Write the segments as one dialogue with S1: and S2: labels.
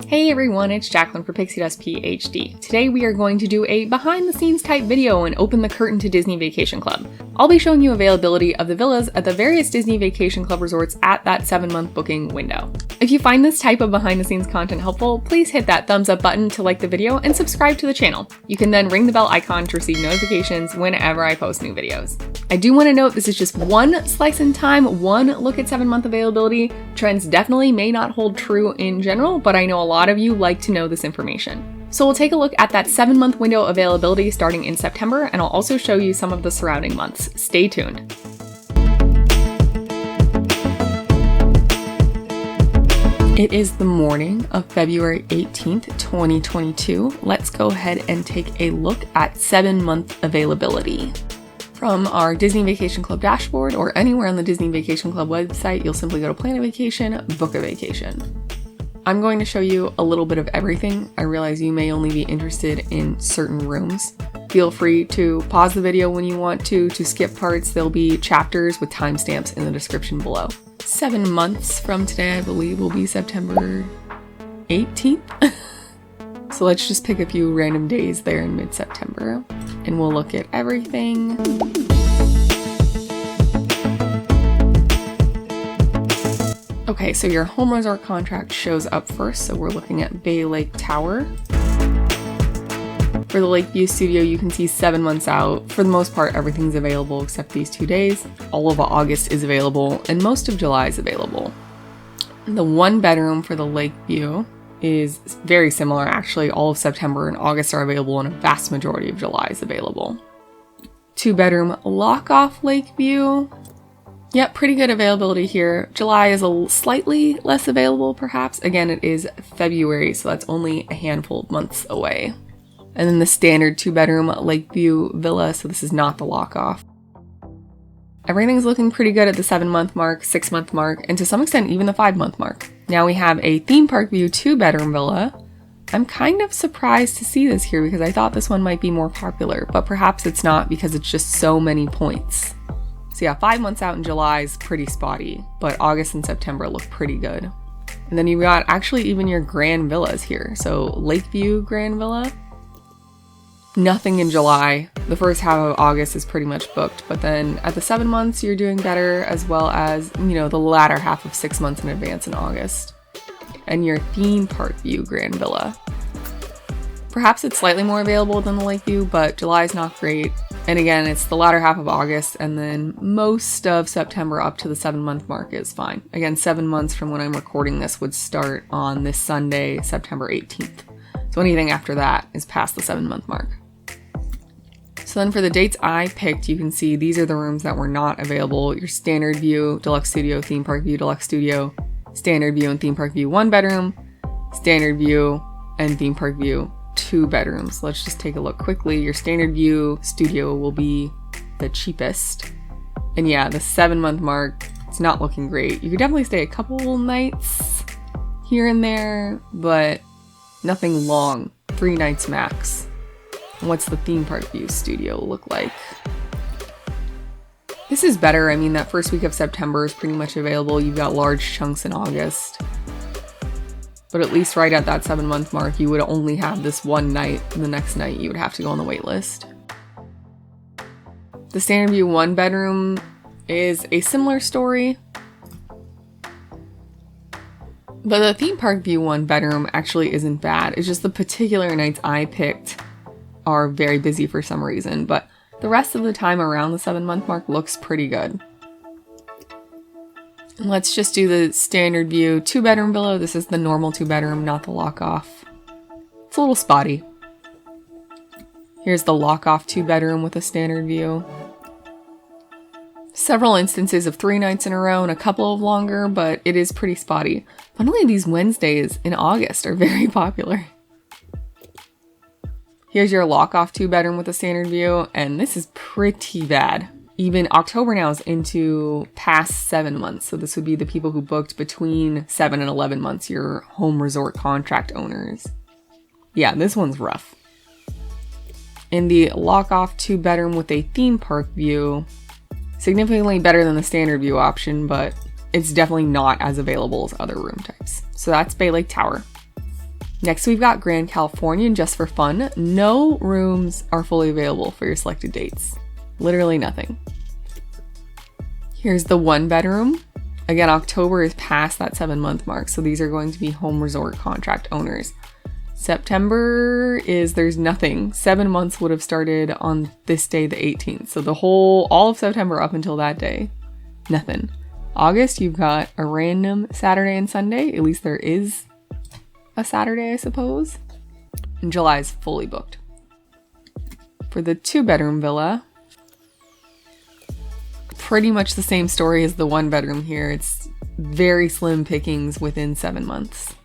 S1: Hey everyone, it's Jacqueline for Pixie Dust PhD. Today we are going to do a behind the scenes type video and open the curtain to Disney Vacation Club. I'll be showing you availability of the villas at the various Disney Vacation Club resorts at that 7-month booking window. If you find this type of behind the scenes content helpful, please hit that thumbs up button to like the video and subscribe to the channel. You can then ring the bell icon to receive notifications whenever I post new videos. I do want to note this is just one slice in time, one look at 7-month availability. Trends definitely may not hold true in general, but I know a lot of you like to know this information. So we'll take a look at that 7-month window availability starting in September, and I'll also show you some of the surrounding months. Stay tuned. It is the morning of February 18th, 2022. Let's go ahead and take a look at 7-month availability. From our Disney Vacation Club dashboard or anywhere on the Disney Vacation Club website, you'll simply go to Plan a Vacation, Book a Vacation. I'm going to show you a little bit of everything. I realize you may only be interested in certain rooms. Feel free to pause the video when you want to skip parts. There'll be chapters with timestamps in the description below. 7 months from today, I believe, will be September 18th. So let's just pick a few random days there in mid-September and we'll look at everything. Okay, so your home resort contract shows up first, so we're looking at Bay Lake Tower. For the Lakeview Studio, you can see 7 months out. For the most part, everything's available except these 2 days. All of August is available, and most of July is available. The 1-bedroom for the Lakeview is very similar, actually. All of September and August are available, and a vast majority of July is available. 2-bedroom Lock-Off Lakeview. Yep, pretty good availability here. July is a slightly less available, perhaps. Again, it is February, so that's only a handful of months away. And then the standard 2-bedroom Lakeview Villa, so this is not the Lock-Off. Everything's looking pretty good at the 7-month mark, 6-month mark, and to some extent even the 5-month mark. Now we have a Theme Park View 2-bedroom villa. I'm kind of surprised to see this here because I thought this one might be more popular, but perhaps it's not because it's just so many points. So yeah, 5 months out in July is pretty spotty, but August and September look pretty good. And then you've got actually even your Grand Villas here. So Lakeview Grand Villa, nothing in July. The first half of August is pretty much booked, but then at the 7 months, you're doing better, as well as, the latter half of 6 months in advance in August. And your Theme Park View Grand Villa. Perhaps it's slightly more available than the Lakeview, but July is not great. And again, it's the latter half of August, and then most of September up to the 7-month mark is fine. Again, 7 months from when I'm recording this would start on this Sunday, September 18th. So anything after that is past the 7-month mark. So then for the dates I picked, you can see these are the rooms that were not available. Your Standard View, Deluxe Studio, Theme Park View, Deluxe Studio, Standard View and Theme Park View 1-bedroom, Standard View and Theme Park View 2 bedrooms. Let's just take a look quickly. Your Standard View Studio will be the cheapest. And yeah, the 7-month mark, it's not looking great. You could definitely stay a couple nights here and there, but nothing long. 3 nights max. And what's the Theme Park View Studio look like? This is better. I mean, that first week of September is pretty much available. You've got large chunks in August. But at least right at that 7-month mark, you would only have this one night. The next night, you would have to go on the wait list. The Standard View 1-bedroom is a similar story. But the Theme Park View 1-bedroom actually isn't bad. It's just the particular nights I picked are very busy for some reason. But the rest of the time around the 7-month mark looks pretty good. Let's just do the Standard View 2-bedroom villa. This is the normal 2-bedroom, not the Lock-Off. It's a little spotty. Here's the Lock-Off 2-bedroom with a Standard View. Several instances of 3 nights in a row and a couple of longer, but it is pretty spotty. Funnily, these Wednesdays in August are very popular. Here's your Lock-Off 2-bedroom with a Standard View, and this is pretty bad. Even October now is into past 7 months. So this would be the people who booked between 7 and 11 months, your home resort contract owners. Yeah, this one's rough. In the Lock-Off 2-bedroom with a Theme Park View, significantly better than the Standard View option, but it's definitely not as available as other room types. So that's Bay Lake Tower. Next, we've got Grand Californian just for fun. No rooms are fully available for your selected dates. Literally nothing. Here's the 1-bedroom. Again, October is past that 7-month mark, so these are going to be home resort contract owners. September there's nothing. 7 months would have started on this day, the 18th. So all of September up until that day, nothing. August, you've got a random Saturday and Sunday. At least there is a Saturday, I suppose. And July is fully booked. For the 2-bedroom villa, pretty much the same story as the 1-bedroom here. It's very slim pickings within 7 months.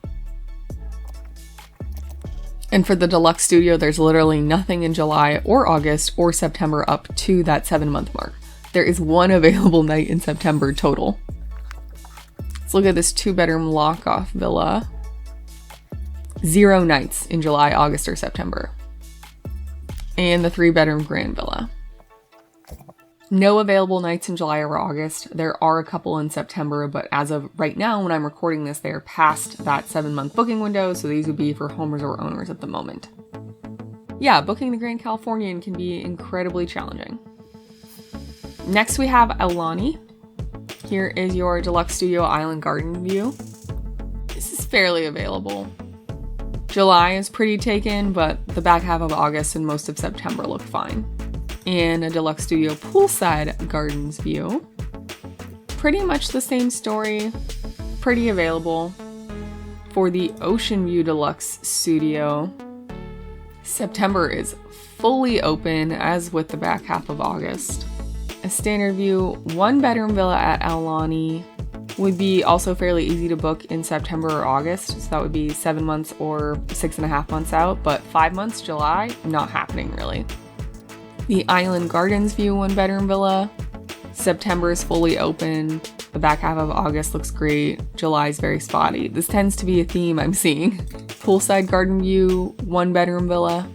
S1: And for the deluxe studio, there's literally nothing in July or August or September up to that 7-month mark. There is 1 available night in September total. Let's look at this 2-bedroom lock-off villa. 0 nights in July, August, or September. And the 3-bedroom grand villa. No available nights in July or August. There are a couple in September, but as of right now, when I'm recording this, they are past that 7-month booking window, so these would be for home resort owners at the moment. Yeah, booking the Grand Californian can be incredibly challenging. Next, we have Aulani. Here is your deluxe studio island garden view. This is fairly available. July is pretty taken, but the back half of August and most of September look fine. And a deluxe studio poolside gardens view. Pretty much the same story, pretty available. For the Ocean View Deluxe Studio, September is fully open, as with the back half of August. A standard view 1-bedroom villa at Aulani would be also fairly easy to book in September or August, so that would be 7 months or 6.5 months out, but 5 months, July, not happening really. The Island Gardens View 1-bedroom villa, September is fully open, the back half of August looks great, July is very spotty. This tends to be a theme I'm seeing. Poolside Garden View 1-bedroom villa.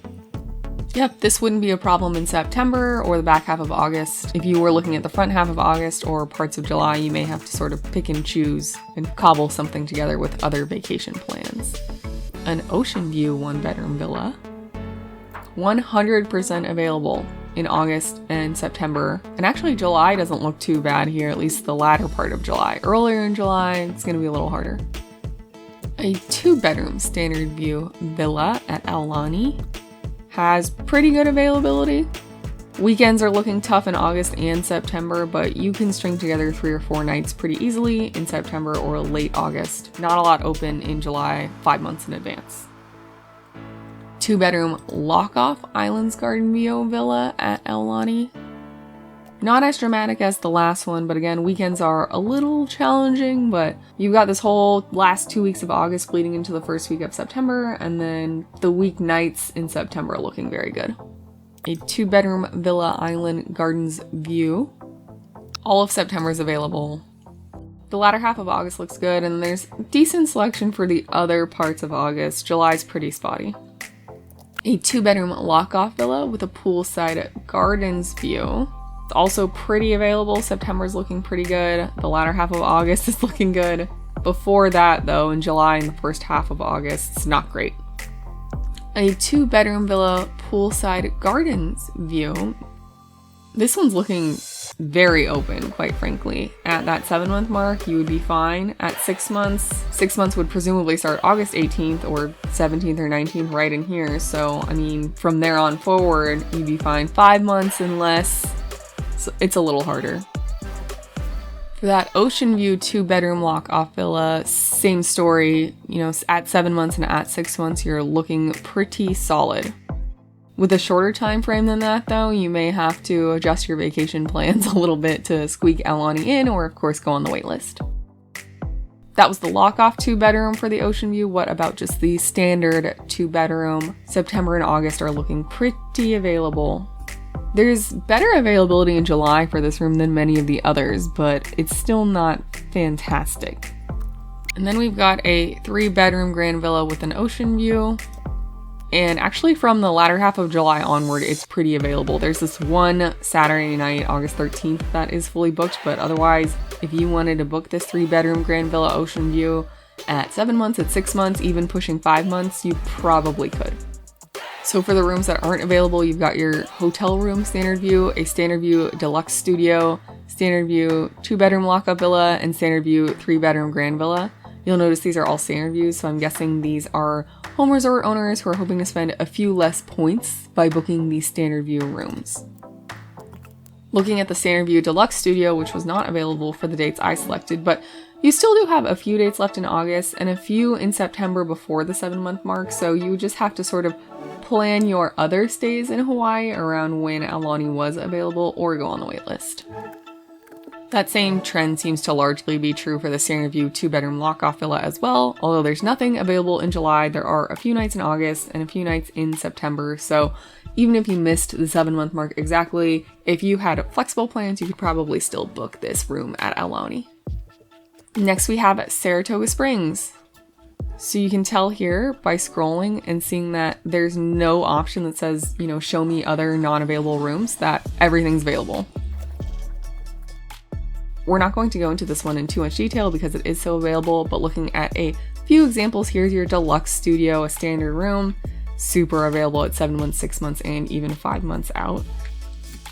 S1: Yep, this wouldn't be a problem in September or the back half of August. If you were looking at the front half of August or parts of July, you may have to sort of pick and choose and cobble something together with other vacation plans. An Ocean View 1-bedroom villa, 100% available in August and September. And actually July doesn't look too bad here, at least the latter part of July. Earlier in July, it's gonna be a little harder. A 2-bedroom standard view villa at Aulani has pretty good availability. Weekends are looking tough in August and September, but you can string together 3 or 4 nights pretty easily in September or late August. Not a lot open in July, 5 months in advance. 2-bedroom lock-off Islands Garden View villa at Aulani. Not as dramatic as the last one, but again, weekends are a little challenging, but you've got this whole last 2 weeks of August bleeding into the first week of September, and then the weeknights in September looking very good. A 2-bedroom Villa Island Gardens View. All of September is available. The latter half of August looks good, and there's decent selection for the other parts of August. July's pretty spotty. A 2-bedroom lock-off villa with a poolside gardens view. It's also pretty available. September's looking pretty good. The latter half of August is looking good. Before that, though, in July and the first half of August, it's not great. A 2-bedroom villa poolside gardens view. This one's looking very open, quite frankly. At that 7-month mark, you would be fine. At 6 months would presumably start August 18th or 17th or 19th right in here. So, I mean, from there on forward, you'd be fine. 5 months and less, so it's a little harder. For that Ocean View 2-bedroom lock-off villa, same story. You know, at 7 months and at 6 months, you're looking pretty solid. With a shorter time frame than that, though, you may have to adjust your vacation plans a little bit to squeak Aulani in, or of course go on the wait list. That was the lock-off 2-bedroom for the Ocean View. What about just the standard 2-bedroom? September and August are looking pretty available. There's better availability in July for this room than many of the others, but it's still not fantastic. And then we've got a 3-bedroom grand villa with an ocean view. And actually from the latter half of July onward, it's pretty available. There's this one Saturday night, August 13th, that is fully booked, but otherwise, if you wanted to book this 3-bedroom grand villa ocean view, at 7 months, at 6 months, even pushing 5 months, you probably could. So for the rooms that aren't available, you've got your hotel room standard view, a standard view deluxe studio, standard view 2-bedroom lockup villa, and standard view 3-bedroom grand villa. You'll notice these are all standard views, so I'm guessing these are home resort owners who are hoping to spend a few less points by booking these standard view rooms. Looking at the standard view deluxe studio, which was not available for the dates I selected, but you still do have a few dates left in August and a few in September before the 7-month mark, so you just have to sort of plan your other stays in Hawaii around when Aulani was available or go on the wait list. That same trend seems to largely be true for the standard view 2-bedroom lock-off villa as well. Although there's nothing available in July, there are a few nights in August and a few nights in September. So even if you missed the 7-month mark exactly, if you had flexible plans, you could probably still book this room at Aulani. Next we have Saratoga Springs. So you can tell here by scrolling and seeing that there's no option that says, show me other non-available rooms, that everything's available. We're not going to go into this one in too much detail because it is so available, but looking at a few examples, here's your deluxe studio, a standard room, super available at 7 months, 6 months, and even 5 months out.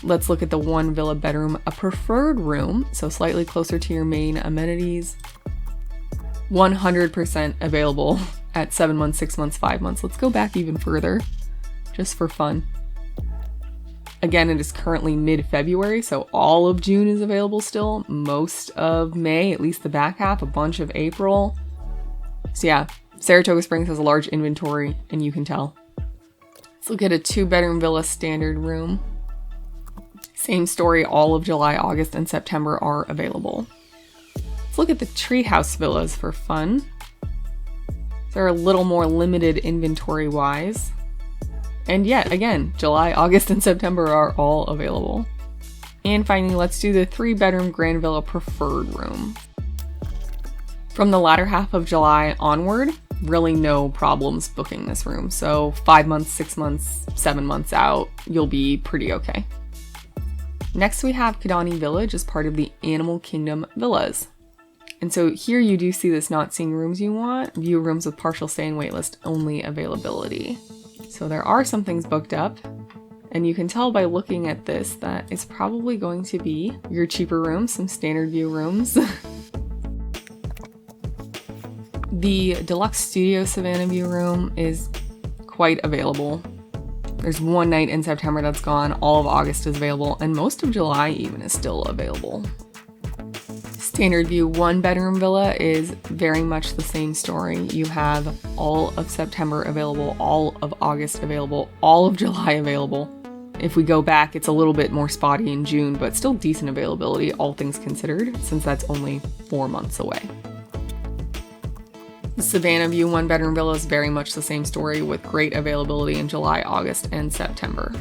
S1: Let's look at the 1 villa bedroom, a preferred room, so slightly closer to your main amenities. 100% available at 7 months, 6 months, 5 months. Let's go back even further, just for fun. Again, it is currently mid-February, so all of June is available still. Most of May, at least the back half, a bunch of April. So yeah, Saratoga Springs has a large inventory, and you can tell. Let's look at a 2-bedroom villa standard room. Same story, all of July, August, and September are available. Let's look at the treehouse villas for fun. They're a little more limited inventory-wise. And yet, again, July, August, and September are all available. And finally, let's do the 3-bedroom grand villa preferred room. From the latter half of July onward, really no problems booking this room. So 5 months, 6 months, 7 months out, you'll be pretty okay. Next we have Kidani Village as part of the Animal Kingdom Villas. And so here you do see this not seeing rooms you want, view rooms with partial stay and waitlist only availability. So there are some things booked up, and you can tell by looking at this that it's probably going to be your cheaper rooms, some standard view rooms. The Deluxe Studio Savannah View room is quite available. There's 1 night in September that's gone, all of August is available, and most of July even is still available. Standard View 1-bedroom villa is very much the same story. You have all of September available, all of August available, all of July available. If we go back, it's a little bit more spotty in June, but still decent availability, all things considered, since that's only 4 months away. The Savannah View 1-bedroom villa is very much the same story with great availability in July, August, and September.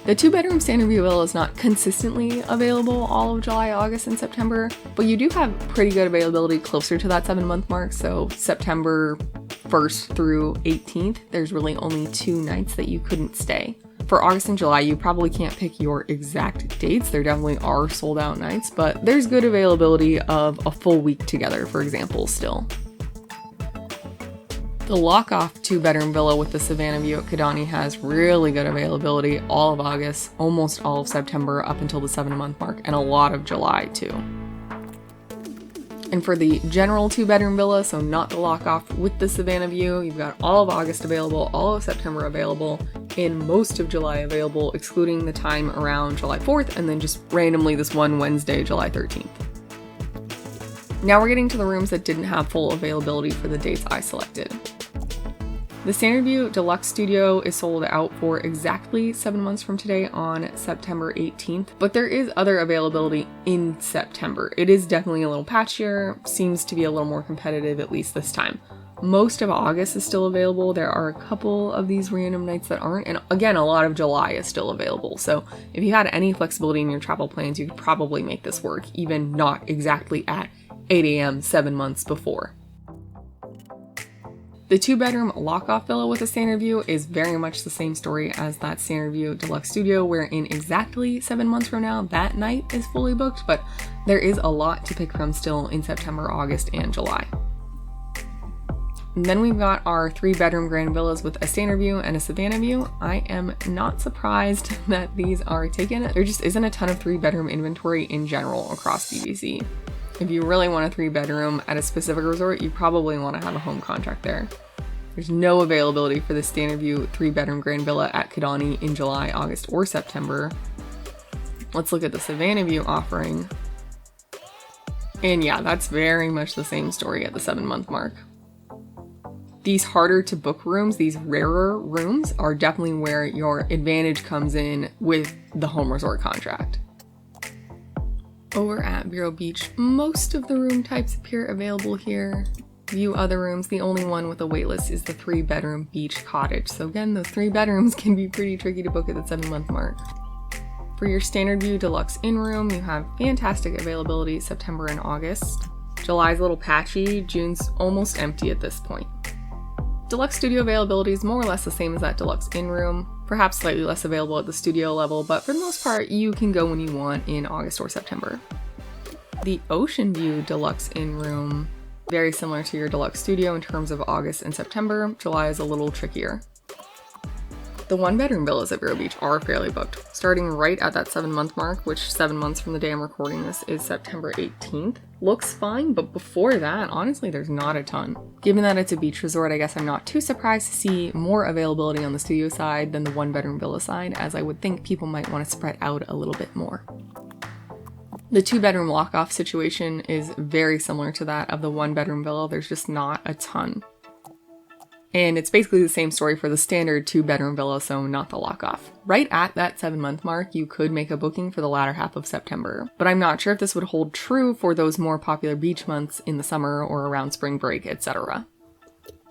S1: The 2-bedroom standard view villa is not consistently available all of July, August, and September, but you do have pretty good availability closer to that 7-month mark, so September 1st through 18th, there's really only 2 nights that you couldn't stay. For August and July, you probably can't pick your exact dates. There definitely are sold out nights, but there's good availability of a full week together, for example, still. The lock-off 2-bedroom villa with the Savannah View at Kidani has really good availability all of August, almost all of September up until the 7-month mark, and a lot of July too. And for the general 2-bedroom villa, so not the lock-off with the Savannah View, you've got all of August available, all of September available, and most of July available, excluding the time around July 4th, and then just randomly this one Wednesday, July 13th. Now we're getting to the rooms that didn't have full availability for the dates I selected. The Standard View Deluxe Studio is sold out for exactly 7 months from today on September 18th, but there is other availability in September. It is definitely a little patchier, seems to be a little more competitive at least this time. Most of August is still available. There are a couple of these random nights that aren't, and again, a lot of July is still available. So if you had any flexibility in your travel plans, you could probably make this work, even not exactly at 8 a.m. 7 months before. The 2-bedroom lock-off villa with a standard view is very much the same story as that Standard View Deluxe Studio, where in exactly 7 months from now, that night is fully booked, but There is a lot to pick from still in September, August, and July. And then we've got our 3-bedroom grand villas with a standard view and a Savannah view. I am not surprised that these are taken. There just isn't a ton of 3-bedroom inventory in general across DVC. If you really want a 3-bedroom at a specific resort, you probably want to have a home contract there. There's no availability for the standard view 3-bedroom grand villa at Kidani in July, August, or September. Let's look at the Savannah view offering. And yeah, that's very much the same story at the 7-month mark. These harder to book rooms, these rarer rooms, are definitely where your advantage comes in with the home resort contract. Over at Vero Beach, most of the room types appear available here. View other rooms, the only one with a waitlist is the 3-bedroom beach cottage. So again, those 3 bedrooms can be pretty tricky to book at the 7-month mark. For your standard view deluxe in-room, you have fantastic availability September and August. July's a little patchy, June's almost empty at this point. Deluxe studio availability is more or less the same as that deluxe in-room, perhaps slightly less available at the studio level, but for the most part, you can go when you want in August or September. The Ocean View deluxe in-room, very similar to your deluxe studio in terms of August and September. July is a little trickier. The 1-bedroom villas at Vero Beach are fairly booked, starting right at that 7-month mark, which 7 months from the day I'm recording this is September 18th. Looks fine, but before that, honestly, there's not a ton. Given that it's a beach resort, I guess I'm not too surprised to see more availability on the studio side than the 1-bedroom villa side, as I would think people might want to spread out a little bit more. The 2-bedroom lock-off situation is very similar to that of the 1-bedroom villa. There's just not a ton. And it's basically the same story for the standard 2-bedroom villa, so not the lock-off. Right at that 7-month mark, you could make a booking for the latter half of September, but I'm not sure if this would hold true for those more popular beach months in the summer or around spring break, etc.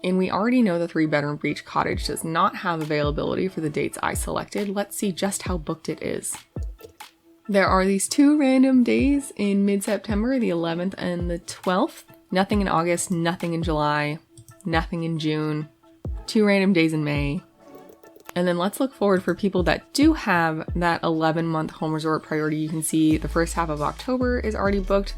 S1: And we already know the 3-bedroom beach cottage does not have availability for the dates I selected. Let's see just how booked it is. There are these 2 random days in mid-September, the 11th and the 12th. Nothing in August, nothing in July. Nothing in June, 2 random days in May. And then let's look forward for people that do have that 11-month home resort priority. You can see the first half of October is already booked,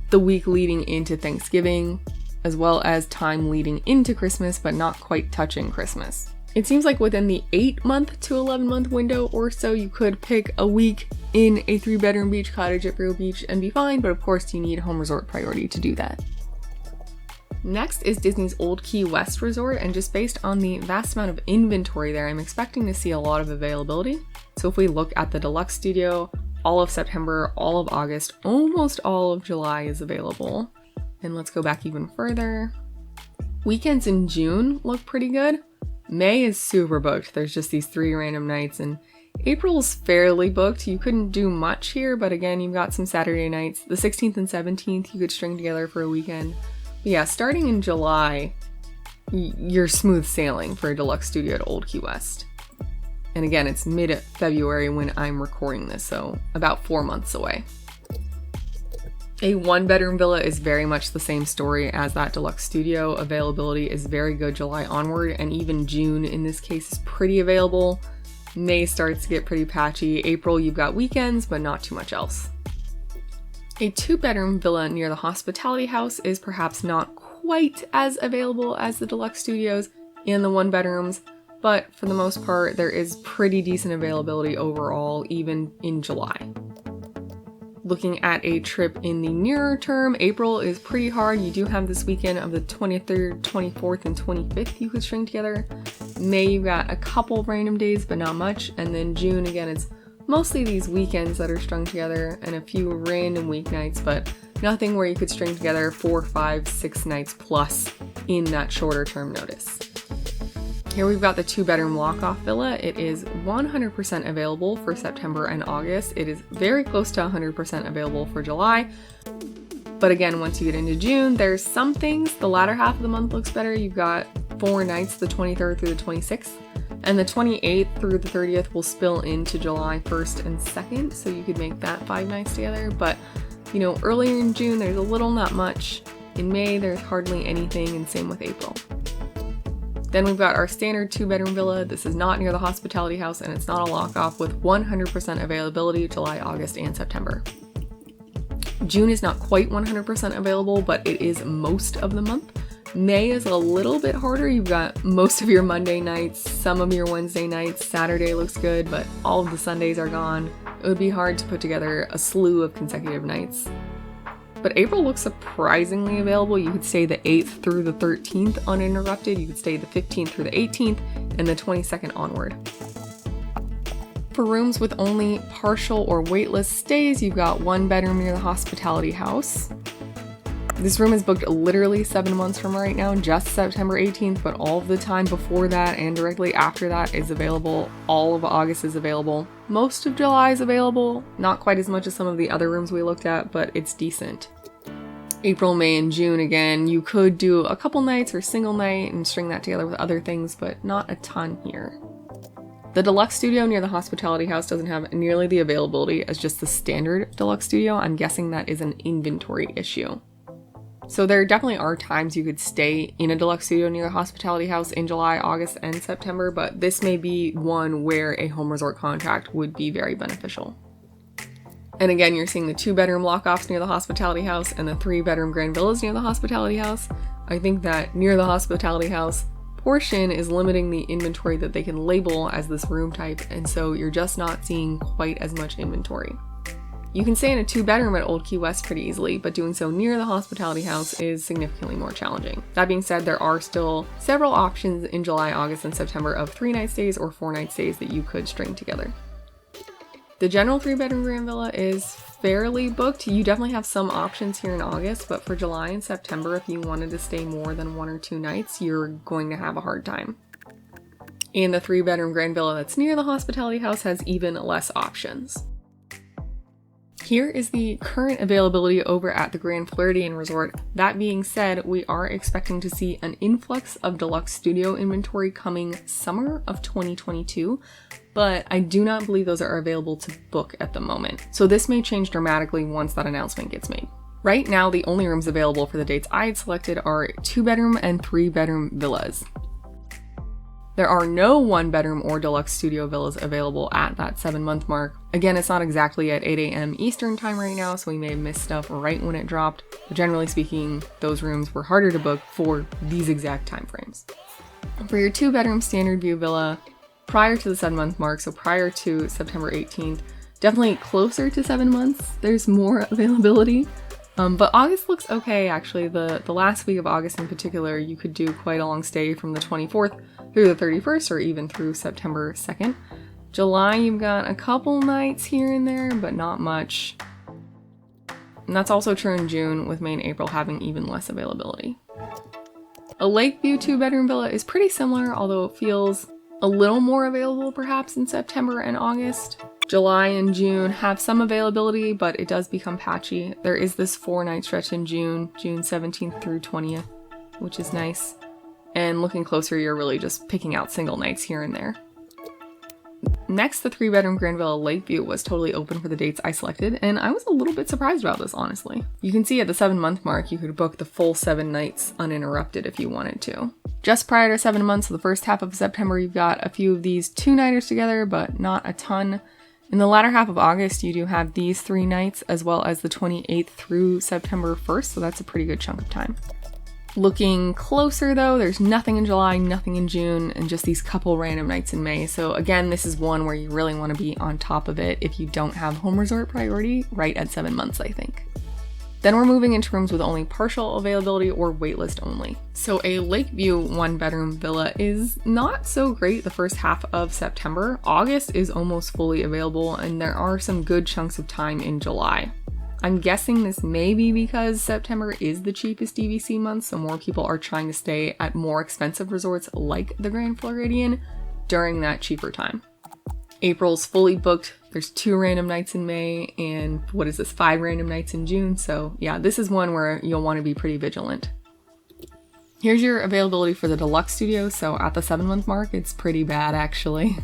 S1: the week leading into Thanksgiving, as well as time leading into Christmas, but not quite touching Christmas. It seems like within the 8-month to 11-month window or so, you could pick a week in a 3-bedroom beach cottage at Vero Beach and be fine, but of course you need home resort priority to do that. Next is Disney's Old Key West Resort, and just based on the vast amount of inventory there, I'm expecting to see a lot of availability. So if we look at the deluxe studio, all of September, all of August, almost all of July is available. And let's go back even further. Weekends in June look pretty good. May is super booked. There's just these 3 random nights, and April's fairly booked. You couldn't do much here, but again, you've got some Saturday nights. The 16th and 17th you could string together for a weekend. But yeah, starting in July, you're smooth sailing for a deluxe studio at Old Key West. And again, it's mid-February when I'm recording this, so about 4 months away. A 1-bedroom villa is very much the same story as that deluxe studio. Availability is very good July onward, and even June in this case is pretty available. May starts to get pretty patchy. April, you've got weekends, but not too much else. A 2-bedroom villa near the hospitality house is perhaps not quite as available as the deluxe studios and the 1-bedrooms, but for the most part, there is pretty decent availability overall, even in July. Looking at a trip in the nearer term, April is pretty hard. You do have this weekend of the 23rd, 24th, and 25th you could string together. May, you've got a couple random days, but not much. And then June, again, it's mostly these weekends that are strung together and a few random weeknights, but nothing where you could string together 4, 5, 6 nights plus in that shorter term notice. Here we've got the 2-bedroom lock-off villa. It is 100% available for September and August. It is very close to 100% available for July. But again, once you get into June, there's some things. The latter half of the month looks better. You've got 4 nights, the 23rd through the 26th. And the 28th through the 30th will spill into July 1st and 2nd, so you could make that 5 nights together. But, you know, earlier in June, there's a little, not much. In May, there's hardly anything, and same with April. Then we've got our standard 2-bedroom villa. This is not near the hospitality house, and it's not a lock-off with 100% availability July, August, and September. June is not quite 100% available, but it is most of the month. May is a little bit harder. You've got most of your Monday nights, some of your Wednesday nights. Saturday looks good, but all of the Sundays are gone. It would be hard to put together a slew of consecutive nights. But April looks surprisingly available. You could stay the 8th through the 13th uninterrupted. You could stay the 15th through the 18th and the 22nd onward. For rooms with only partial or waitlist stays, you've got one bedroom near the hospitality house. This room is booked literally 7 months from right now, just September 18th, but all of the time before that and directly after that is available. All of August is available. Most of July is available, not quite as much as some of the other rooms we looked at, but it's decent. April, May, and June, again, you could do a couple nights or single night and string that together with other things, but not a ton here. The deluxe studio near the hospitality house doesn't have nearly the availability as just the standard deluxe studio. I'm guessing that is an inventory issue. So there definitely are times you could stay in a deluxe studio near the hospitality house in July, August, and September, but this may be one where a home resort contract would be very beneficial. And again, you're seeing the 2-bedroom lock-offs near the hospitality house and the 3-bedroom grand villas near the hospitality house. I think that near the hospitality house portion is limiting the inventory that they can label as this room type, and so you're just not seeing quite as much inventory. You can stay in a 2-bedroom at Old Key West pretty easily, but doing so near the hospitality house is significantly more challenging. That being said, there are still several options in July, August, and September of 3-night stays or 4-night stays that you could string together. The general 3-bedroom grand villa is fairly booked. You definitely have some options here in August, but for July and September, if you wanted to stay more than 1 or 2 nights, you're going to have a hard time. And the 3-bedroom grand villa that's near the hospitality house has even less options. Here is the current availability over at the Grand Floridian Resort. That being said, we are expecting to see an influx of deluxe studio inventory coming summer of 2022, but I do not believe those are available to book at the moment. So this may change dramatically once that announcement gets made. Right now, the only rooms available for the dates I had selected are 2-bedroom and 3-bedroom villas. There are no 1-bedroom or deluxe studio villas available at that 7-month mark. Again, it's not exactly at 8 a.m. Eastern time right now, so we may have missed stuff right when it dropped. But generally speaking, those rooms were harder to book for these exact time frames. For your 2-bedroom standard view villa, prior to the 7-month mark, so prior to September 18th, definitely closer to 7 months, there's more availability. But August looks okay, actually. The last week of August in particular, you could do quite a long stay from the 24th through the 31st, or even through September 2nd. July, you've got a couple nights here and there, but not much. And that's also true in June, with May and April having even less availability. A Lakeview 2-bedroom villa is pretty similar, although it feels a little more available perhaps in September and August. July and June have some availability, but it does become patchy. There is this 4-night stretch in June 17th through 20th, which is nice. And looking closer, you're really just picking out single nights here and there. Next, the 3-bedroom Grand Villa Lakeview was totally open for the dates I selected, and I was a little bit surprised about this, honestly. You can see at the 7-month mark, you could book the full 7 nights uninterrupted if you wanted to. Just prior to 7 months, so the first half of September, you've got a few of these 2-nighters together, but not a ton. In the latter half of August, you do have these 3 nights, as well as the 28th through September 1st, so that's a pretty good chunk of time. Looking closer though, there's nothing in July, nothing in June, and just these couple random nights in May. So again, this is one where you really want to be on top of it if you don't have home resort priority right at 7 months, I think. Then we're moving into rooms with only partial availability or waitlist only. So a Lakeview 1-bedroom villa is not so great the first half of September. August is almost fully available, and there are some good chunks of time in July. I'm guessing this may be because September is the cheapest DVC month, so more people are trying to stay at more expensive resorts like the Grand Floridian during that cheaper time. April's fully booked. There's 2 random nights in May and 5 random nights in June. So yeah, this is one where you'll want to be pretty vigilant. Here's your availability for the deluxe studio. So at the 7-month mark, it's pretty bad actually.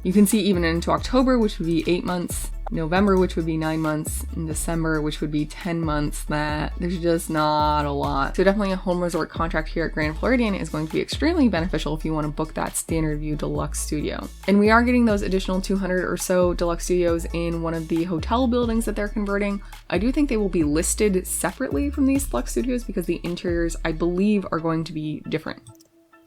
S1: You can see even into October, which would be 8 months, November, which would be 9 months, and December, which would be 10 months, that there's just not a lot. So definitely a home resort contract here at Grand Floridian is going to be extremely beneficial if you want to book that standard view deluxe studio. And we are getting those additional 200 or so deluxe studios in one of the hotel buildings that they're converting. I do think they will be listed separately from these deluxe studios because the interiors, I believe, are going to be different.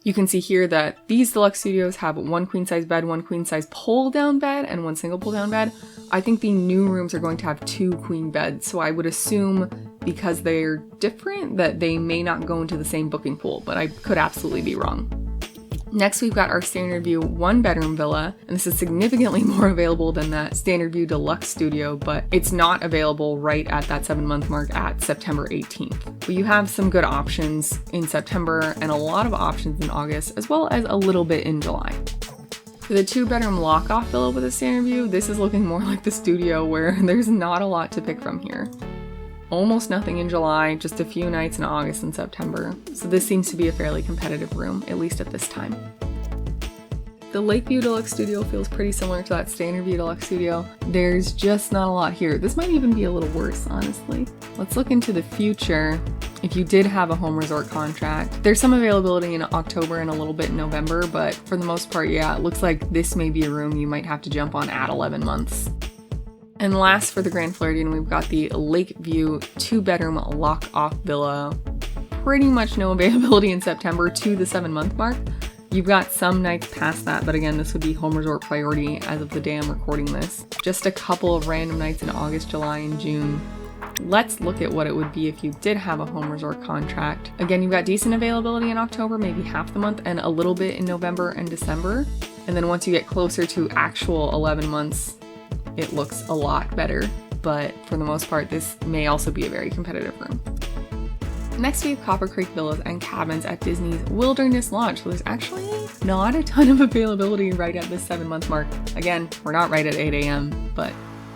S1: You can see here that these deluxe studios have one queen size bed, one queen size pull down bed, and one single pull down bed. I think the new rooms are going to have 2 queen beds, so I would assume because they're different that they may not go into the same booking pool, but I could absolutely be wrong. Next, we've got our standard view 1-bedroom villa, and this is significantly more available than that standard view deluxe studio, but it's not available right at that 7-month mark at September 18th. But you have some good options in September and a lot of options in August, as well as a little bit in July. For the 2-bedroom lock-off villa with a standard view, this is looking more like the studio where there's not a lot to pick from here. Almost nothing in July, just a few nights in August and September. So this seems to be a fairly competitive room, at least at this time. The Lakeview Deluxe Studio feels pretty similar to that Standard View Deluxe Studio. There's just not a lot here. This might even be a little worse, honestly. Let's look into the future. If you did have a home resort contract, there's some availability in October and a little bit in November, but for the most part, yeah, it looks like this may be a room you might have to jump on at 11 months. And last for the Grand Floridian, we've got the Lakeview 2-bedroom lock-off villa. Pretty much no availability in September to the 7-month mark. You've got some nights past that, but again, this would be home resort priority as of the day I'm recording this. Just a couple of random nights in August, July, and June. Let's look at what it would be if you did have a home resort contract. Again, you've got decent availability in October, maybe half the month, and a little bit in November and December. And then once you get closer to actual 11 months, it looks a lot better, but for the most part, this may also be a very competitive room. Next, we have Copper Creek Villas and Cabins at Disney's Wilderness Lodge. So there's actually not a ton of availability right at this 7-month mark. Again, we're not right at 8 a.m., but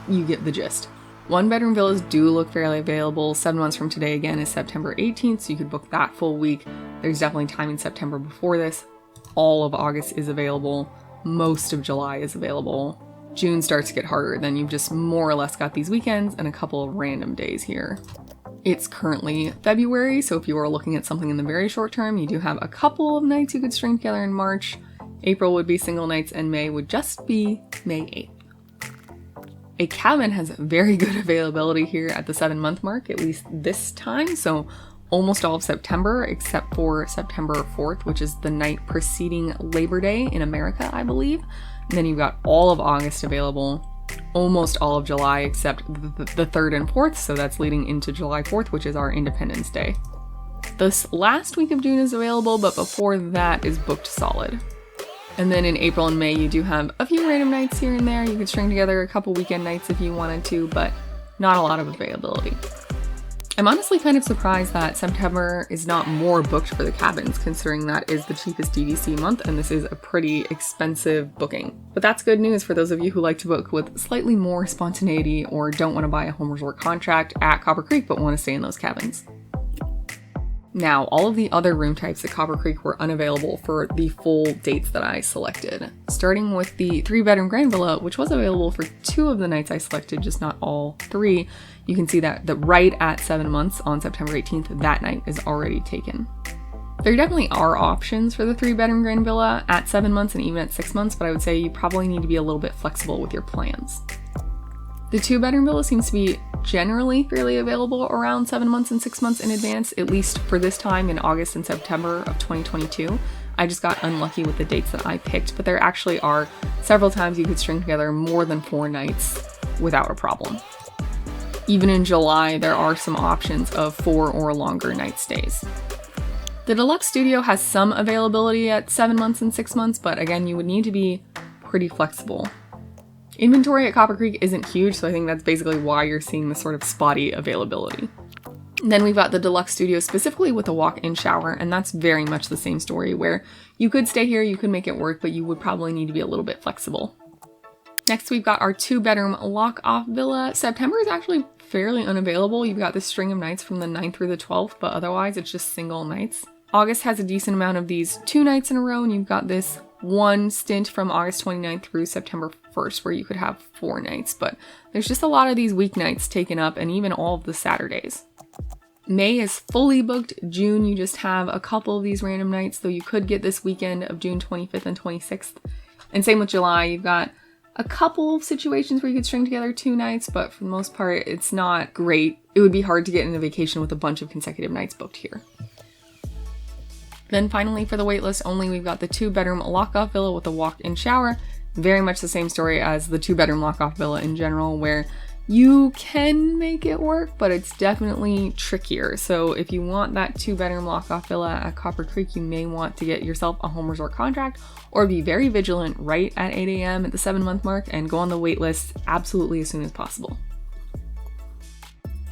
S1: you get the gist. 1-bedroom villas do look fairly available. 7 months from today, again, is September 18th, so you could book that full week. There's definitely time in September before this. All of August is available. Most of July is available. June starts to get harder, then you've just more or less got these weekends and a couple of random days here. It's currently February, so if you are looking at something in the very short term, you do have a couple of nights you could string together in March. April would be single nights, and May would just be May 8th. A cabin has very good availability here at the 7-month mark, at least this time, so almost all of September, except for September 4th, which is the night preceding Labor Day in America, I believe. And then you've got all of August available, almost all of July except the 3rd and 4th, so that's leading into July 4th, which is our Independence Day. This last week of June is available, but before that is booked solid. And then in April and May, you do have a few random nights here and there. You could string together a couple weekend nights if you wanted to, but not a lot of availability. I'm honestly kind of surprised that September is not more booked for the cabins, considering that is the cheapest DVC month and this is a pretty expensive booking. But that's good news for those of you who like to book with slightly more spontaneity or don't want to buy a home resort contract at Copper Creek but want to stay in those cabins. Now, all of the other room types at Copper Creek were unavailable for the full dates that I selected. Starting with the 3-bedroom Grand Villa, which was available for 2 of the nights I selected, just not all 3. You can see that right at 7 months on September 18th, that night is already taken. There definitely are options for the 3-bedroom Grand Villa at 7 months and even at 6 months, but I would say you probably need to be a little bit flexible with your plans. The 2-bedroom villa seems to be generally fairly available around 7 months and 6 months in advance, at least for this time in August and September of 2022. I just got unlucky with the dates that I picked, but there actually are several times you could string together more than 4 nights without a problem. Even in July, there are some options of 4 or longer night stays. The Deluxe Studio has some availability at 7 months and 6 months, but again, you would need to be pretty flexible. Inventory at Copper Creek isn't huge, so I think that's basically why you're seeing this sort of spotty availability. And then we've got the Deluxe Studio specifically with a walk-in shower, and that's very much the same story where you could stay here, you could make it work, but you would probably need to be a little bit flexible. Next, we've got our 2-bedroom lock-off villa. September is actually fairly unavailable. You've got this string of nights from the 9th through the 12th, but otherwise it's just single nights. August has a decent amount of these 2 nights in a row, and you've got this 1 stint from August 29th through September 1st where you could have 4 nights, but there's just a lot of these weeknights taken up and even all of the Saturdays. May is fully booked. June, you just have a couple of these random nights, though you could get this weekend of June 25th and 26th. And same with July, you've got a couple of situations where you could string together 2 nights, but for the most part, it's not great. It would be hard to get in a vacation with a bunch of consecutive nights booked here. Then finally, for the waitlist only, we've got the 2-bedroom lock-off villa with a walk-in shower. Very much the same story as the 2-bedroom lock-off villa in general, where you can make it work, but it's definitely trickier. So if you want that 2-bedroom lock-off villa at Copper Creek, you may want to get yourself a home resort contract or be very vigilant right at 8 a.m. at the 7-month mark and go on the wait list absolutely as soon as possible.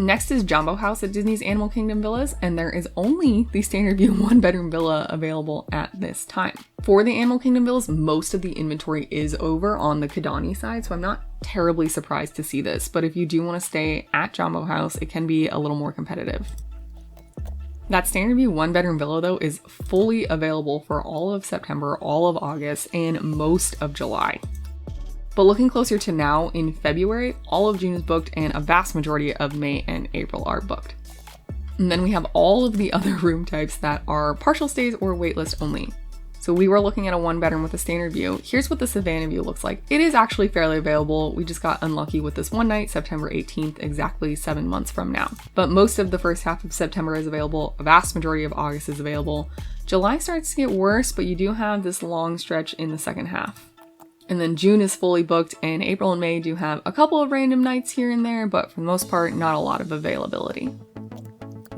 S1: Next is Jambo House at Disney's Animal Kingdom Villas, and there is only the standard view 1-bedroom villa available at this time. For the Animal Kingdom Villas, most of the inventory is over on the Kidani side, so I'm not terribly surprised to see this, but if you do want to stay at Jambo House, it can be a little more competitive. That standard view 1-bedroom villa, though, is fully available for all of September, all of August, and most of July. But looking closer to now, in February, all of June is booked and a vast majority of May and April are booked. And then we have all of the other room types that are partial stays or waitlist only. So we were looking at a 1-bedroom with a standard view. Here's what the Savannah view looks like. It is actually fairly available. We just got unlucky with this one night, September 18th, exactly 7 months from now. But most of the first half of September is available. A vast majority of August is available. July starts to get worse, but you do have this long stretch in the second half. And then June is fully booked, and April and May do have a couple of random nights here and there, but for the most part, not a lot of availability.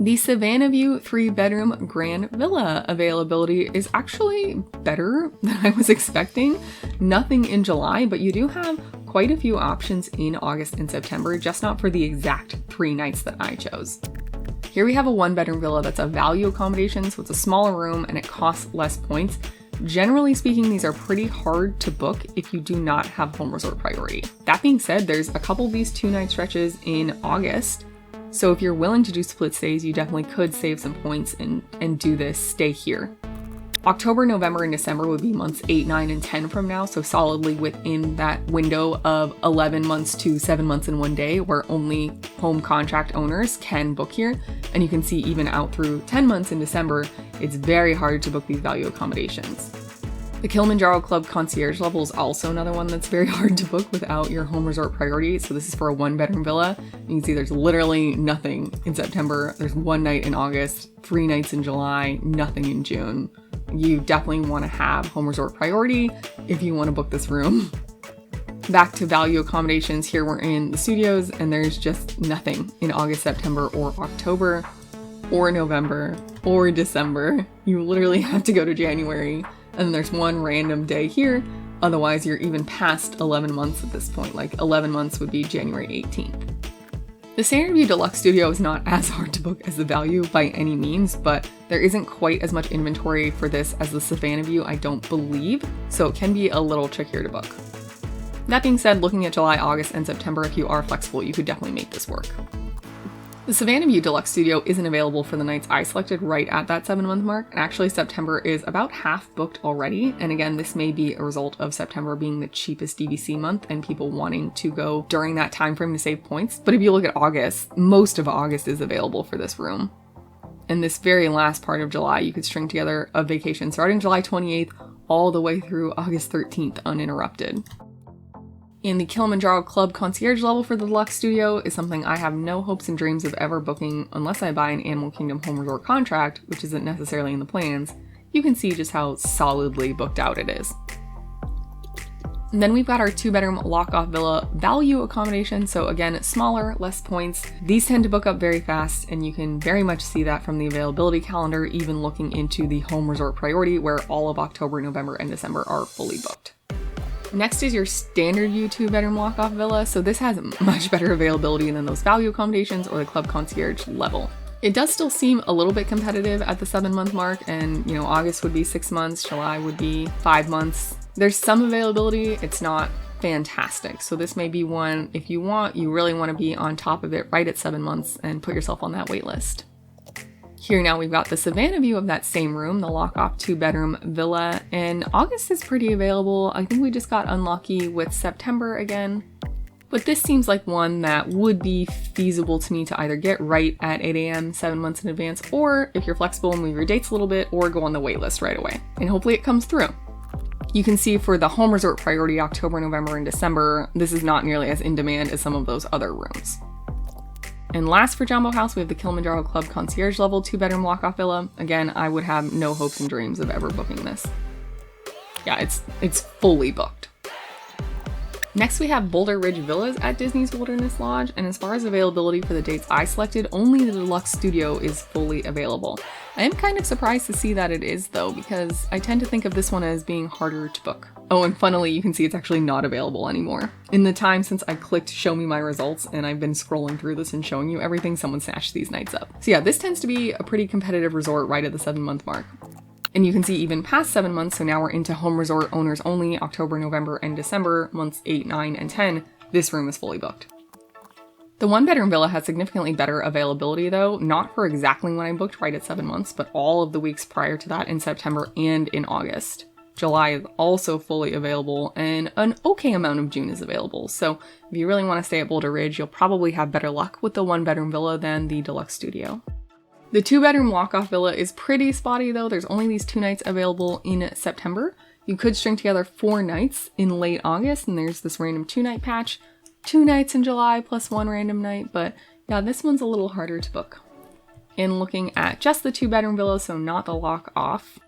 S1: The Savannah View 3-bedroom Grand Villa availability is actually better than I was expecting. Nothing in July, but you do have quite a few options in August and September, just not for the exact 3 nights that I chose. Here we have a 1-bedroom villa that's a value accommodation, so it's a smaller room and it costs less points. Generally speaking, these are pretty hard to book if you do not have home resort priority. That being said, there's a couple of these 2-night stretches in August. So if you're willing to do split stays, you definitely could save some points and do this stay here. October, November, and December would be months 8, 9, and 10 from now, so solidly within that window of 11 months to 7 months in 1 day, where only home contract owners can book here. And you can see even out through 10 months in December, it's very hard to book these value accommodations. The Kilimanjaro Club concierge level is also another one that's very hard to book without your home resort priority. So this is for a 1-bedroom villa. You can see there's literally nothing in September. There's 1 night in August, 3 nights in July, nothing in June. You definitely want to have home resort priority if you want to book this room. Back to value accommodations, here we're in the studios and there's just nothing in August, September, or October, or November, or December. You literally have to go to January, and then there's 1 random day here. Otherwise, you're even past 11 months at this point, like 11 months would be January 18th. The Standard View Deluxe Studio is not as hard to book as the Value by any means, but there isn't quite as much inventory for this as the Savannah View, I don't believe, so it can be a little trickier to book. That being said, looking at July, August, and September, if you are flexible, you could definitely make this work. The Savannah View Deluxe Studio isn't available for the nights I selected right at that 7-month mark, and actually September is about half booked already, and again, this may be a result of September being the cheapest DVC month and people wanting to go during that time frame to save points. But if you look at August, most of August is available for this room. And this very last part of July, you could string together a vacation starting July 28th all the way through August 13th uninterrupted. And the Kilimanjaro Club concierge level for the Deluxe Studio is something I have no hopes and dreams of ever booking unless I buy an Animal Kingdom home resort contract, which isn't necessarily in the plans. You can see just how solidly booked out it is. And then we've got our 2-bedroom lock-off villa value accommodation. So again, smaller, less points. These tend to book up very fast, and you can very much see that from the availability calendar, even looking into the home resort priority, where all of October, November, and December are fully booked. Next is your standard view 2-bedroom lock-off villa. So this has much better availability than those value accommodations or the club concierge level. It does still seem a little bit competitive at the 7-month mark, and August would be 6 months, July would be 5 months. There's some availability, it's not fantastic. So this may be one, if you really want to be on top of it right at 7 months and put yourself on that wait list. Here now we've got the Savannah view of that same room, the lock-off 2-bedroom villa, and August is pretty available. I think we just got unlucky with September again. But this seems like one that would be feasible to me to either get right at 8 a.m. 7 months in advance, or if you're flexible, move your dates a little bit or go on the wait list right away. And hopefully it comes through. You can see for the home resort priority October, November, and December, this is not nearly as in demand as some of those other rooms. And last for Jambo House, we have the Kilimanjaro Club concierge level 2-bedroom lock-off villa. Again, I would have no hopes and dreams of ever booking this. Yeah, it's fully booked. Next we have Boulder Ridge Villas at Disney's Wilderness Lodge, and as far as availability for the dates I selected, only the deluxe studio is fully available. I am kind of surprised to see that it is though, because I tend to think of this one as being harder to book. Oh, and funnily, you can see it's actually not available anymore. In the time since I clicked show me my results and I've been scrolling through this and showing you everything, someone snatched these nights up. So yeah, this tends to be a pretty competitive resort right at the 7-month mark. And you can see even past 7 months, so now we're into home resort owners only, October, November, and December, months 8, 9, and 10, this room is fully booked. The 1-bedroom villa has significantly better availability though, not for exactly when I booked right at 7 months, but all of the weeks prior to that in September and in August. July is also fully available, and an okay amount of June is available, so if you really want to stay at Boulder Ridge, you'll probably have better luck with the 1-bedroom villa than the deluxe studio. The 2-bedroom walk-off villa is pretty spotty though. There's only these 2 nights available in September. You could string together 4 nights in late August, and there's this random 2-night patch. 2 nights in July plus 1 random night, but yeah, this one's a little harder to book. In looking at just the 2-bedroom villa, so not the lock-off,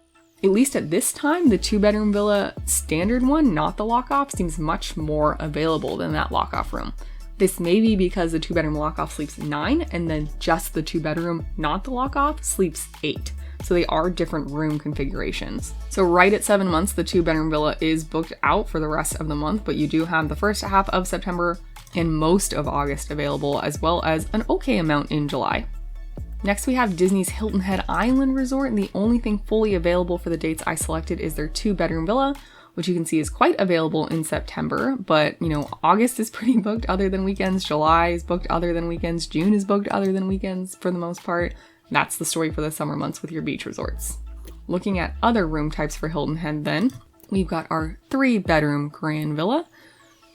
S1: at least at this time, the 2-bedroom villa standard one, not the lock-off, seems much more available than that lock-off room. This may be because the 2-bedroom lock-off sleeps 9, and then just the 2-bedroom, not the lock-off, sleeps 8. So they are different room configurations. So right at 7 months, the 2-bedroom villa is booked out for the rest of the month, but you do have the first half of September and most of August available, as well as an okay amount in July. Next we have Disney's Hilton Head Island Resort, and the only thing fully available for the dates I selected is their 2-bedroom villa, which you can see is quite available in September, but you know, August is pretty booked other than weekends, July is booked other than weekends, June is booked other than weekends for the most part. That's the story for the summer months with your beach resorts. Looking at other room types for Hilton Head then, we've got our 3-bedroom grand villa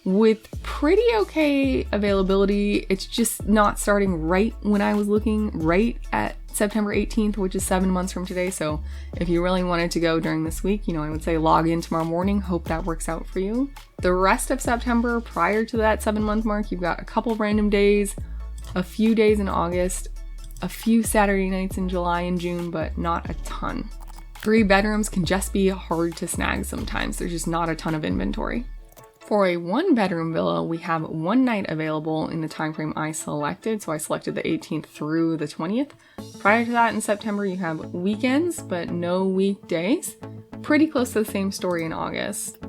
S1: with pretty okay availability. It's just not starting right when I was looking, right at September 18th, which is 7 months from today. So if you really wanted to go during this week, you know, I would say log in tomorrow morning, hope that works out for you. The rest of September, prior to that 7-month mark, you've got a couple of random days, a few days in August, a few Saturday nights in July and June, but not a ton. 3 bedrooms can just be hard to snag sometimes. There's just not a ton of inventory. For a 1-bedroom villa, we have 1 night available in the time frame I selected. So I selected the 18th through the 20th. Prior to that in September, you have weekends, but no weekdays. Pretty close to the same story in August.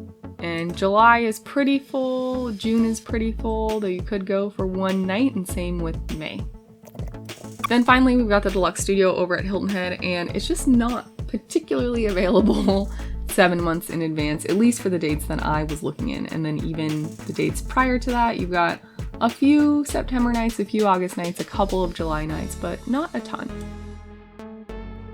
S1: And July is pretty full, June is pretty full, though you could go for 1 night, and same with May. Then finally, we've got the deluxe studio over at Hilton Head, and it's just not particularly available 7 months in advance, at least for the dates that I was looking in. And then even the dates prior to that, you've got a few September nights, a few August nights, a couple of July nights, but not a ton.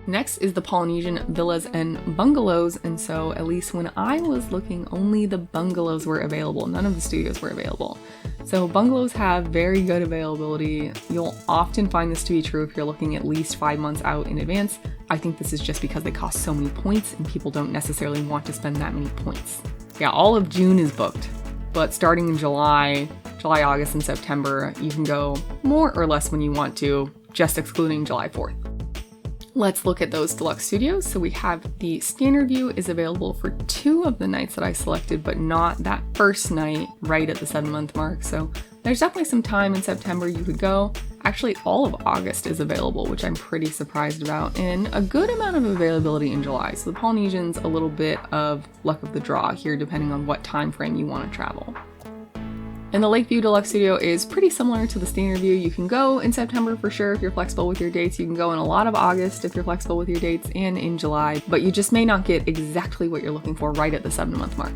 S1: Next is the Polynesian Villas and Bungalows, and so at least when I was looking, only the bungalows were available. None of the studios were available. So bungalows have very good availability. You'll often find this to be true if you're looking at least 5 months out in advance. I think this is just because they cost so many points and people don't necessarily want to spend that many points. Yeah, all of June is booked, but starting in July, August, and September, you can go more or less when you want to, just excluding July 4th. Let's look at those deluxe studios. So we have the standard view is available for 2 of the nights that I selected, but not that first night right at the 7-month mark. So there's definitely some time in September you could go. Actually, all of August is available, which I'm pretty surprised about, and a good amount of availability in July. So the Polynesian's a little bit of luck of the draw here, depending on what time frame you want to travel. And the Lakeview Deluxe Studio is pretty similar to the standard view. You can go in September for sure if you're flexible with your dates. You can go in a lot of August if you're flexible with your dates, and in July, but you just may not get exactly what you're looking for right at the 7-month mark.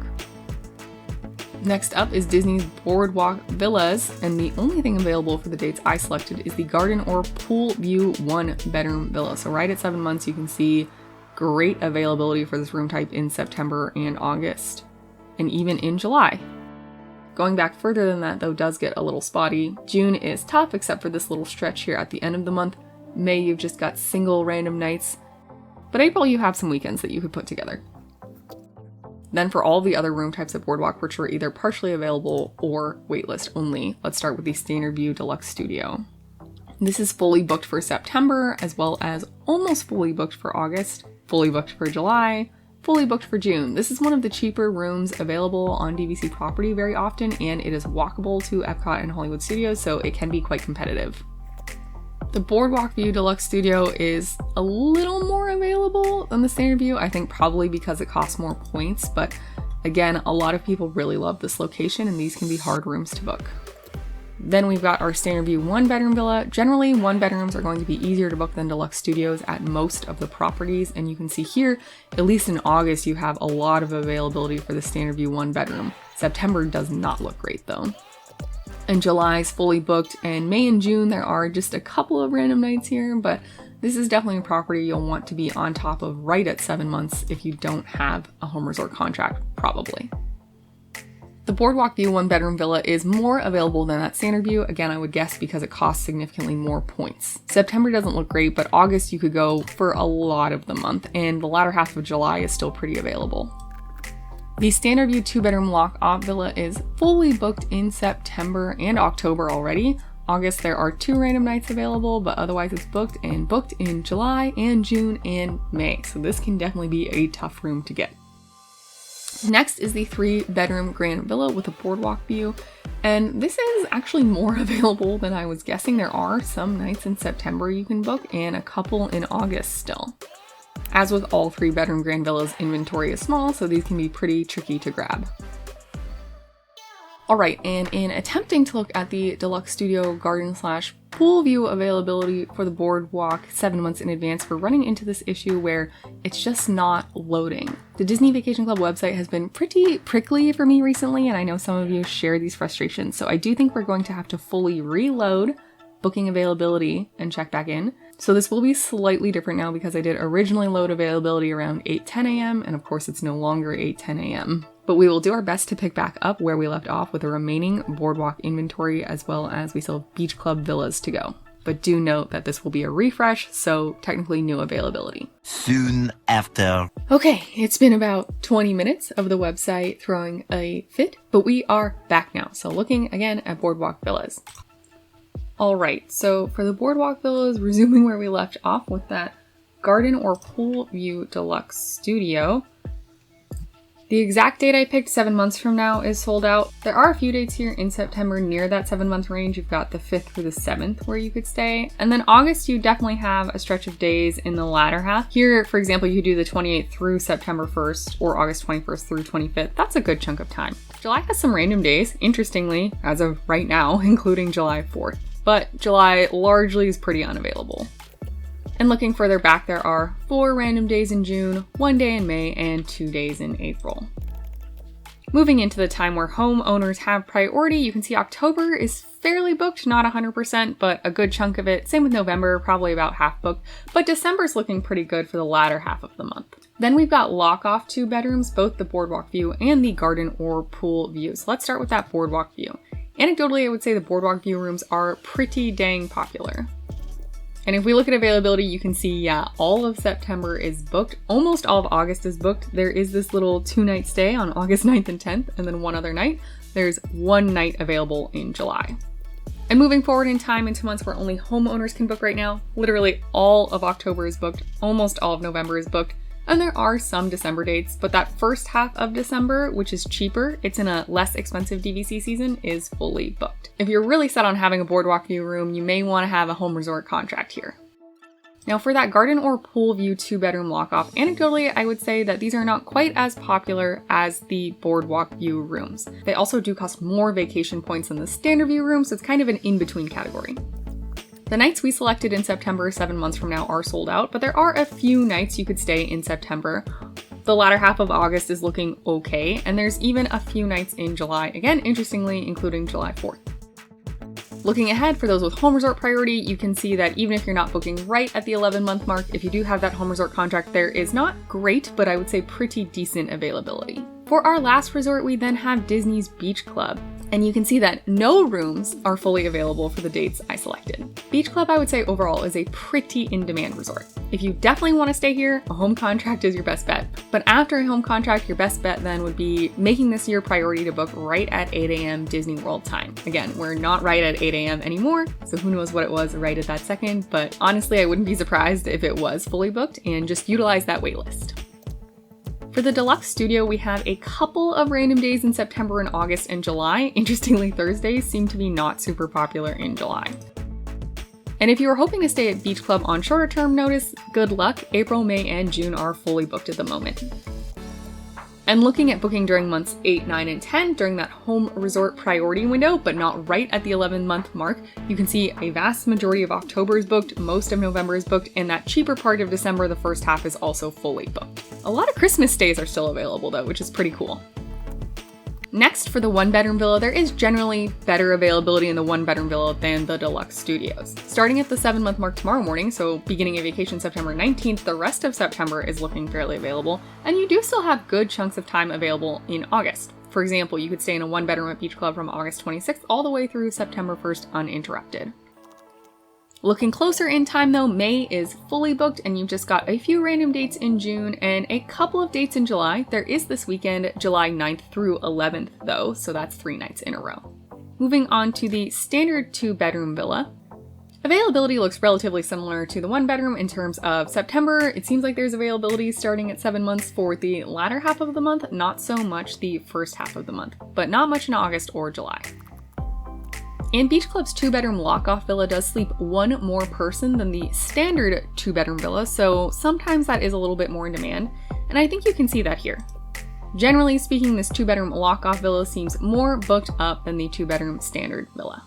S1: Next up is Disney's BoardWalk Villas, and the only thing available for the dates I selected is the garden or pool view 1-bedroom villa. So right at 7 months, you can see great availability for this room type in September and August, and even in July. Going back further than that, though, does get a little spotty. June is tough, except for this little stretch here at the end of the month. May, you've just got single random nights. But April, you have some weekends that you could put together. Then for all the other room types at BoardWalk, which are either partially available or waitlist only, let's start with the Standard View Deluxe Studio. This is fully booked for September, as well as almost fully booked for August, fully booked for July, fully booked for June. This is one of the cheaper rooms available on DVC property very often, and it is walkable to Epcot and Hollywood Studios, so it can be quite competitive. The BoardWalk View Deluxe Studio is a little more available than the Standard View, I think probably because it costs more points, but again, a lot of people really love this location, and these can be hard rooms to book. Then we've got our Standard View 1-bedroom villa. Generally, 1-bedrooms are going to be easier to book than deluxe studios at most of the properties, and you can see here, at least in August, you have a lot of availability for the Standard View 1-bedroom. September does not look great though. And July is fully booked, and May and June there are just a couple of random nights here, but this is definitely a property you'll want to be on top of right at 7 months if you don't have a home resort contract, probably. The BoardWalk View 1-bedroom villa is more available than that Standard View, again I would guess because it costs significantly more points. September doesn't look great, but August you could go for a lot of the month, and the latter half of July is still pretty available. The Standard View 2-bedroom lock-off villa is fully booked in September and October already. August there are 2 random nights available, but otherwise it's booked in July and June and May, so this can definitely be a tough room to get. Next is the 3-bedroom grand villa with a BoardWalk view, and this is actually more available than I was guessing. There are some nights in September you can book and a couple in August still. As with all 3-bedroom grand villas, inventory is small, so these can be pretty tricky to grab. Alright, and in attempting to look at the deluxe studio garden / pool view availability for the BoardWalk 7 months in advance, we're running into this issue where it's just not loading. The Disney Vacation Club website has been pretty prickly for me recently, and I know some of you share these frustrations, so I do think we're going to have to fully reload booking availability and check back in. So this will be slightly different now because I did originally load availability around 8:10 a.m. and of course it's no longer 8:10 a.m. But we will do our best to pick back up where we left off with the remaining BoardWalk inventory, as well as we still have Beach Club villas to go. But do note that this will be a refresh, so technically new availability.
S2: Soon after.
S1: Okay, it's been about 20 minutes of the website throwing a fit, but we are back now. So looking again at BoardWalk Villas. Alright, so for the BoardWalk Villas, resuming where we left off with that garden or pool view deluxe studio. The exact date I picked 7 months from now is sold out. There are a few dates here in September near that 7-month range. You've got the 5th through the 7th where you could stay. And then August, you definitely have a stretch of days in the latter half. Here, for example, you could do the 28th through September 1st or August 21st through 25th. That's a good chunk of time. July has some random days, interestingly, as of right now, including July 4th. But July largely is pretty unavailable. And looking further back, there are 4 random days in June, 1 day in May, and 2 days in April. Moving into the time where homeowners have priority, you can see October is fairly booked, not 100%, but a good chunk of it. Same with November, probably about half booked, but December's looking pretty good for the latter half of the month. Then we've got lock-off 2 bedrooms, both the BoardWalk view and the garden or pool view. So let's start with that BoardWalk view. Anecdotally, I would say the BoardWalk view rooms are pretty dang popular. And if we look at availability, you can see, yeah, all of September is booked. Almost all of August is booked. There is this little 2-night stay on August 9th and 10th, and then one other night. There's 1 night available in July. And moving forward in time into months where only homeowners can book right now, literally all of October is booked, almost all of November is booked, and there are some December dates, but that first half of December, which is cheaper, it's in a less expensive DVC season, is fully booked. If you're really set on having a BoardWalk view room, you may want to have a home resort contract here. Now for that garden or pool view 2-bedroom lock-off, anecdotally, I would say that these are not quite as popular as the BoardWalk view rooms. They also do cost more vacation points than the standard view rooms, so it's kind of an in-between category. The nights we selected in September 7 months from now are sold out, but there are a few nights you could stay in September. The latter half of August is looking okay, and there's even a few nights in July, again, interestingly, including July 4th. Looking ahead, for those with home resort priority, you can see that even if you're not booking right at the 11-month mark, if you do have that home resort contract, there is not great, but I would say pretty decent availability. For our last resort, we then have Disney's Beach Club, and you can see that no rooms are fully available for the dates I selected. Beach Club, I would say overall, is a pretty in-demand resort. If you definitely want to stay here, a home contract is your best bet. But after a home contract, your best bet then would be making this your priority to book right at 8 a.m. Disney World time. Again, we're not right at 8 a.m. anymore, so who knows what it was right at that second, but honestly, I wouldn't be surprised if it was fully booked, and just utilize that waitlist. For the deluxe studio, we have a couple of random days in September and August and July. Interestingly, Thursdays seem to be not super popular in July. And if you are hoping to stay at Beach Club on shorter term notice, good luck. April, May, and June are fully booked at the moment. And looking at booking during months 8, 9, and 10 during that home resort priority window, but not right at the 11-month mark, you can see a vast majority of October is booked, most of November is booked, and that cheaper part of December, the first half, is also fully booked. A lot of Christmas stays are still available though, which is pretty cool. Next, for the one-bedroom villa, there is generally better availability in the one-bedroom villa than the deluxe studios. Starting at the 7-month mark tomorrow morning, so beginning a vacation September 19th, the rest of September is looking fairly available, and you do still have good chunks of time available in August. For example, you could stay in a one-bedroom at Beach Club from August 26th all the way through September 1st uninterrupted. Looking closer in time though, May is fully booked and you've just got a few random dates in June and a couple of dates in July. There is this weekend, July 9th through 11th though, so that's 3 nights in a row. Moving on to the standard 2-bedroom villa. Availability looks relatively similar to the 1-bedroom in terms of September. It seems like there's availability starting at 7 months for the latter half of the month, not so much the first half of the month, but not much in August or July. And Beach Club's 2-bedroom lock-off villa does sleep one more person than the standard 2-bedroom villa, so sometimes that is a little bit more in demand, and I think you can see that here. Generally speaking, this 2-bedroom lock-off villa seems more booked up than the 2-bedroom standard villa.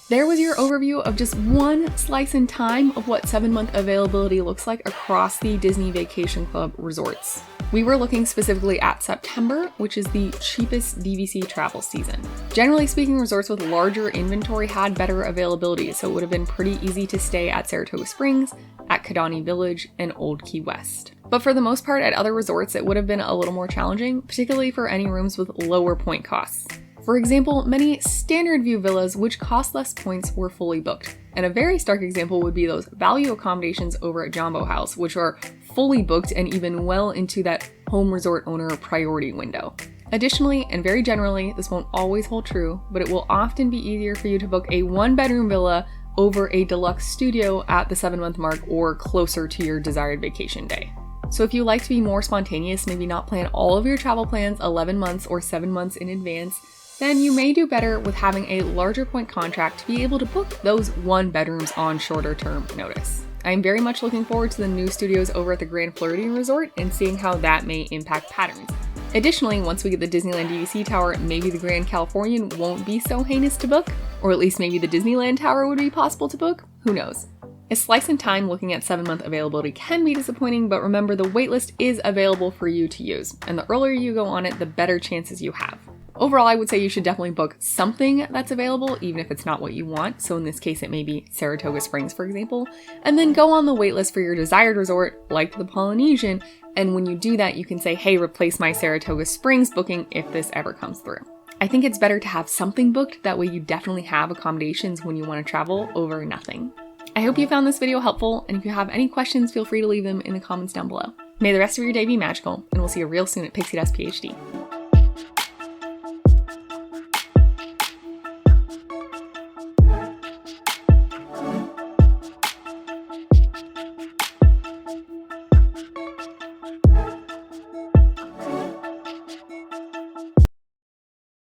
S1: There was your overview of just one slice in time of what 7-month availability looks like across the Disney Vacation Club resorts. We were looking specifically at September, which is the cheapest DVC travel season. Generally speaking, resorts with larger inventory had better availability, so it would have been pretty easy to stay at Saratoga Springs, at Kidani Village, and Old Key West. But for the most part, at other resorts, it would have been a little more challenging, particularly for any rooms with lower point costs. For example, many standard view villas which cost less points were fully booked. And a very stark example would be those value accommodations over at Jambo House, which are fully booked and even well into that home resort owner priority window. Additionally, and very generally, this won't always hold true, but it will often be easier for you to book a 1-bedroom villa over a deluxe studio at the 7-month mark or closer to your desired vacation day. So if you like to be more spontaneous, maybe not plan all of your travel plans 11 months or 7 months in advance, then you may do better with having a larger point contract to be able to book those 1-bedrooms on shorter term notice. I'm very much looking forward to the new studios over at the Grand Floridian Resort and seeing how that may impact patterns. Additionally, once we get the Disneyland DVC Tower, maybe the Grand Californian won't be so heinous to book, or at least maybe the Disneyland Tower would be possible to book, who knows. A slice in time looking at 7-month availability can be disappointing, but remember the waitlist is available for you to use, and the earlier you go on it, the better chances you have. Overall, I would say you should definitely book something that's available, even if it's not what you want. So in this case, it may be Saratoga Springs, for example, and then go on the waitlist for your desired resort, like the Polynesian. And when you do that, you can say, hey, replace my Saratoga Springs booking if this ever comes through. I think it's better to have something booked. That way you definitely have accommodations when you want to travel over nothing. I hope you found this video helpful. And if you have any questions, feel free to leave them in the comments down below. May the rest of your day be magical, and we'll see you real soon at Pixie Dust PhD.